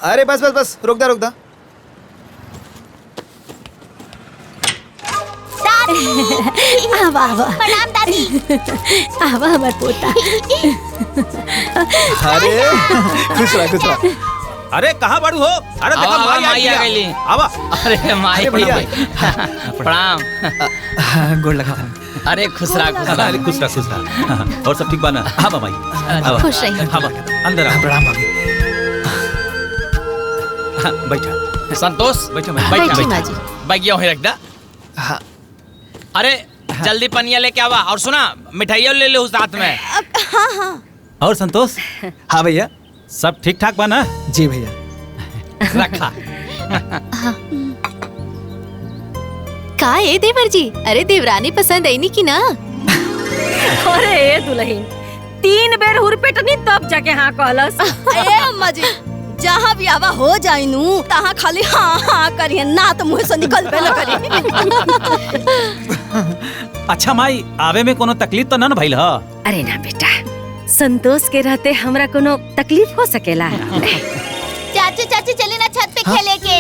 अरे बस बस बस, रोक दा। आवा प्रणाम दादी। आवा हमार पोता। अरे खुश रहा। अरे कहाँ बड़ू हो? अरे देखो माई आ गई। आवा। अरे माई भैया प्रणाम। गोड़ लगा। अरे खुश रहा। अरे खुश रहा। और सब ठीक बा ना? हाँ माई खुश रहिए। हाँ अंदर आ। प्रणाम भाभी। बैठा संतोष बैठो बैठिए माँ जी। बैगिया वहीं रख दा। हाँ। अरे जल्दी पनिया लेके आवा और सुना मिठाइयों ले लो साथ में। हाँ। और संतोष हाँ भैया। सब ठीक ठाक बा ना? जी भैया। रखा। का ए देवर जी? अरे देवरानी पसंद आई नी की ना? अरे ए दुल्हन 3 बेर हुरपेटनी तब जाके हाँ कहलस। ए अम्मा जी, जहाँ भी आवा हो जाई नू तहाँ खाली हाँ करिए ना तो मुँह से निकल पे न करी। अच्छा माई, आवे में कोनो तकलीफ तो ना न भइल ह? अरे ना बेटा, संतोष के रहते हमरा कोनो तकलीफ हो सकेला? चाचू चाची चले ना छत पे खेले के।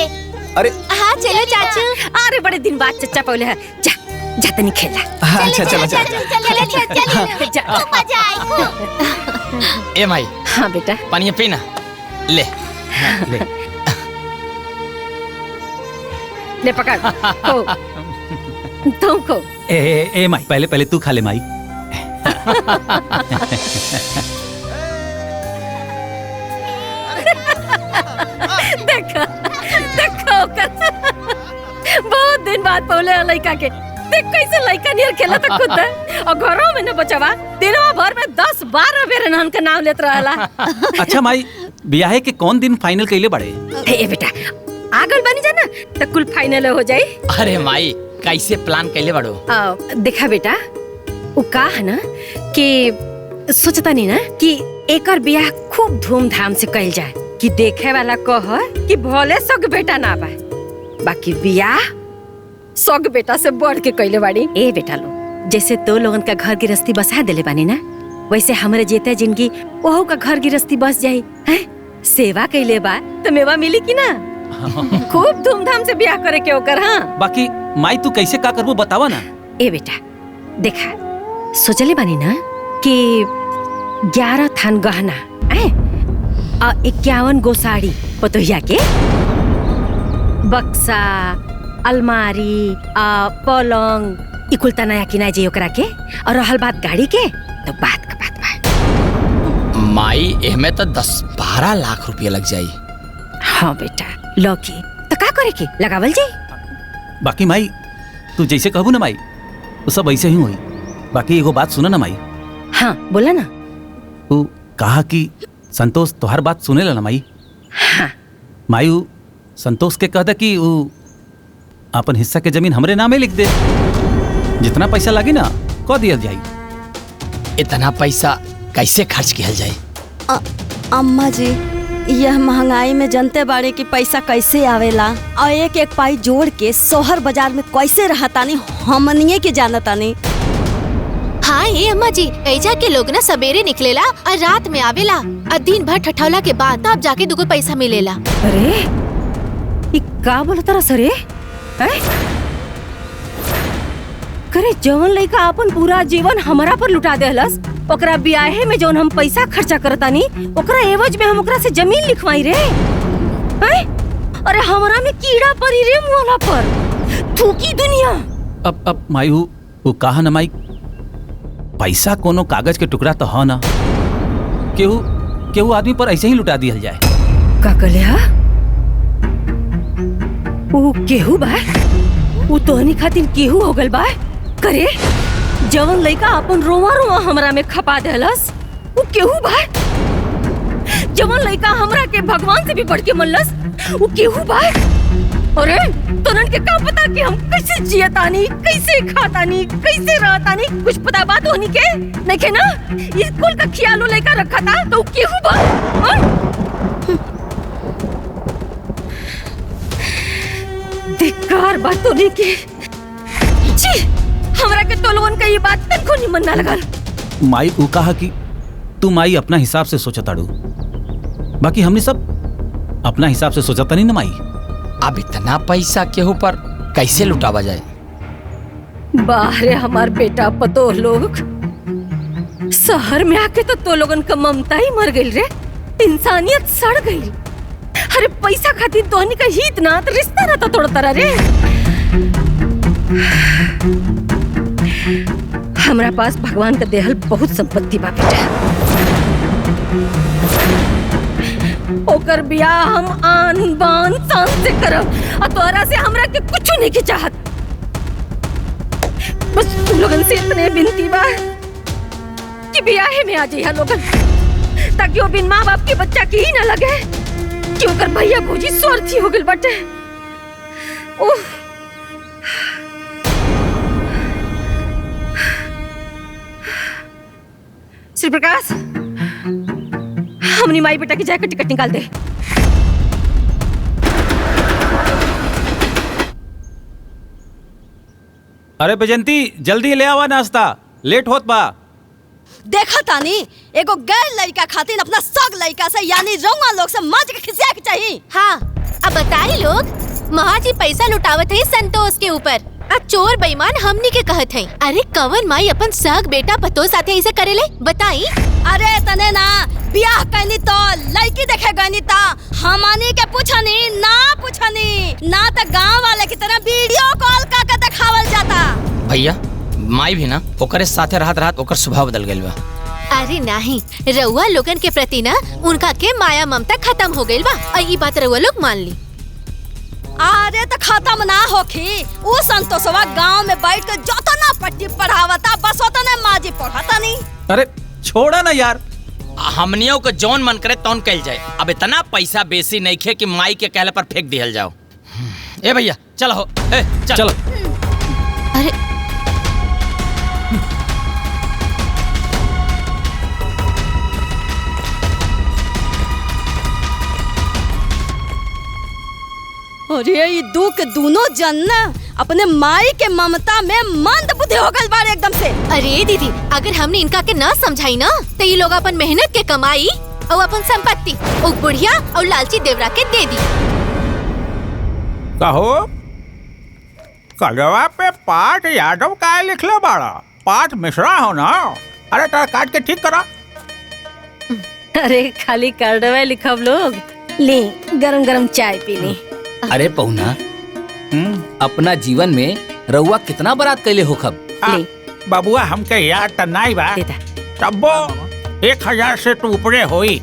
अरे हाँ चलो चाचू। अरे बड़े दिन बाद चचा पौले है। जा जा तनी खेला। अच्छा चलो। चले जा। मजा आई। ए माई हाँ बेटा। पनिया पीना ले। ले पकड़। खो। तुम खो। ए माई, पहले तू खा ले माई। देखो बहुत दिन बाद पौले लड़का के देख कैसे लड़का नियर खेला तो खुद और घरों में न बचवा दिनों भर में 10-12 बेर नहन का नाम लेत रहला। अच्छा माई, ब्याहे के कौन दिन फाइनल कइले बड़े? ए बेटा आगल बनी जाना तो कुल फाइनल हो जाई। अरे माई कैसे प्लान कैले बड़ो? देखा बेटा वो का है ना कि सोचता नहीं ना कि एकर ब्याह खूब धूमधाम से कइल जाए कि देखे वाला कह कि भले सग बेटा ना बा, बाकी ब्याह सग बेटा से बढ़ के कइले बाड़ी। ए बेटा लो जैसे तो लोगन का घर गृहस्थी बसा देले बानी ना, वैसे हमरे जेते जिंदगी ओहो का घर गृहस्थी बस जाई हैं। सेवा कइले बा तो मेवा मिली कि ना? खूब धूमधाम से ब्याह करे के ओकर। हाँ बाकी माई तू कैसे का करबो बतावा ना। ए बेटा देखा सोचले बानी ना कि 11 थान गहना 51 गो साड़ी पतोहिया के, बक्सा अलमारी पलंग इकुलता नया किना जे ओकरा के। और रहल बात गाड़ी के तो बात का बात बा माई एहमे तो 10-12 लाख रुपया लग जाई। हाँ बेटा लौकी तो का करे के लगावल जाई। बाकी माई तू जैसे कहबू ना माई वो सब ऐसे ही हुई। बाकी एगो बात सुना ना माई। हाँ बोला ना। तू कहा कि संतोष तोहर बात सुने ला ना माई? हाँ माई वो संतोष के कहता कि वो अपन हिस्सा के जमीन हमरे नामे लिख दे, जितना पैसा लगी ना कह दिया जाई। इतना पैसा कैसे खर्च किया जाए? अम्मा जी यह महंगाई में जनते बाड़े की पैसा कैसे आवेला और एक एक पाई जोड़ के शहर बाजार में कैसे रहतानी हमनिए के जानतानी। हाँ ये अम्मा जी, ऐजा के लोग ना सवेरे निकलेला और रात में आवेला और दिन भर ठठौला के बाद तब जाके दुगो पैसा मिलेला। अरे ये का बोलता रहा सरे? करे जवन लइका अपन पूरा जीवन हमारा पर लुटा देहलस, ओकरा ब्याहे में जवन हम पैसा खर्चा करतानी ओकरा एवज में हम ओकरा से जमीन लिखवाई रे। अरे हमरा में कीड़ा पड़ी रे मुआला पर। थूकी दुनिया। अब माई वो कहा ना माई, पैसा कोनो कागज के टुकड़ा तो है ना, केहू आदमी पर ऐसे ही लुटा दिया जाए। का कहले? वो केहू बा? वो तोहनी खातिर केहू हो गल बा? करे जवन लइका अपन रोवा रोवा हमरा में खपा देहलस वो केहू बा? जवन लइका हमरा के भगवान से भी बढ़ के मनलस वो केहू बा? अरे तोनन के का पता कि हम कैसे जियतानी, कैसे खातानी, कैसे रहतानी? कुछ पता बात होनी के नहीं के ना? स्कूल का ख्यालो लइका रखा था तो केहू बा? धिक्कार बात होनी के। छी हमरा के तो लोगन का ये बात तनको निमन ना लगल। माई वो कहा कि तू माई अपना हिसाब से सोचा ताड़ू, बाकी हमने सब अपना हिसाब से सोचा नहीं ना माई। अब इतना पैसा के ऊपर कैसे लुटावा जाए? बाहरे हमार बेटा पतो लोग शहर में आके तो लोगन का ममता ही मर गई रे, इंसानियत सड़ गई। अरे पैसा खातिर तोहनी का हित ना तो रिश्ता ना तो तोड़ता रहा रे। हमरा पास भगवान का देहल बहुत संपत्ति बा बेटा, ओकर बियाह हम आन बान शान से करब और तोहरा से हमरा के कुछ नहीं की चाहत। बस तुम लोगन से इतने विनती बा कि बियाहे में आ जाइए लोगन, ताकि वो बिन माँ बाप के बच्चा की ही न लगे कि ओकर भैया भौजी स्वार्थी हो गइल बाटे। ओह श्री प्रकाश, हमनी माई बेटा की जाकर टिकट निकाल दे। अरे बैजंती जल्दी ले आवा नाश्ता, लेट होत बा। देखा तानी एगो गैर लड़का खातिर अपना सग लड़का से यानी रउआ लोग से माज के खिसिया के चाहिए। हाँ, अब बताई लोग महाजी पैसा लुटावत है संतोष के ऊपर, आ चोर बेईमान हमनी के कहत है। अरे कवन माई अपन सग बेटा पतो साथे ऐसे करेले बताई? अरे तने ना बियाह कहनी तो लड़की देखे गनी ता हमनी के पूछनी ना तो गांव वाले की तरह वीडियो कॉल करके दिखावल जाता। भैया माई भी ना ओकरे साथे रहत ओकर स्वभाव बदल गइल बा। अरे नहीं, रउआ लोगन के प्रति ना उनका के माया ममता खत्म हो गइल बा, और ई बात रउआ लोग मान ली। अरे तो खत्म ना होखी, वो संतोषवा गांव में बैठ कर जोतना पट्टी पढ़ावता बस ओतने माजी पढ़ाता नहीं। अरे छोड़ा ना यार, हमनियों को जौन मन करे तौन कइल जाए। अब इतना पैसा बेसी नहीं खे कि माई के कहले पर फेंक दिहल जाओ। ए भैया चलो हो, चलो। अरे अरे ये दू के दोनों जन ना अपने माई के ममता में मंद बुद्धि हो गल बारे एकदम से। अरे दीदी, अगर हमने इनका के ना समझाई ना तो ये लोग अपन मेहनत के कमाई और अपन संपत्ति उस बुढ़िया और लालची देवरा के दे दी। कहो कलवा पे पाठ यादव का लिखले बाड़ा, पाठ मिश्रा हो ना। अरे तारा काट के ठीक करा। अरे खाली कार्डवा लिखब लोग, ले गरम गरम चाय पी ली। अरे पहुना, अपना जीवन में रउआ कितना बरात कैले हो खब? बाबुआ हमके याद त नहीं बा, तब्बो 1000 से तू ऊपरे होई।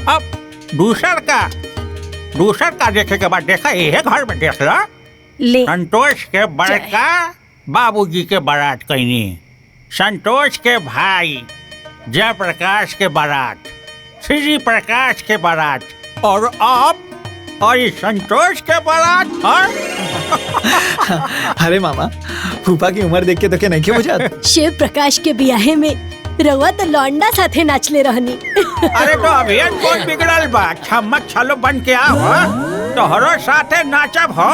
अब दूसर का देखे के बाद देखा ये घर में देख ला। संतोष के बड़का बाबूजी के बारात कैनी, संतोष के भाई जयप्रकाश के बारात, श्री प्रकाश के बारात, और अब और संतोष के बारात। अरे मामा, फूफा की उम्र देख के तो क्या नहीं क्यों बुझात? शिव प्रकाश के बियाहे में रउआ तो लौंडा साथे नाचले रहनी। अरे तो अभी कौन बिगड़ल बा, छमक छलो बन के आओ, तोहरो साथे नाचब हो।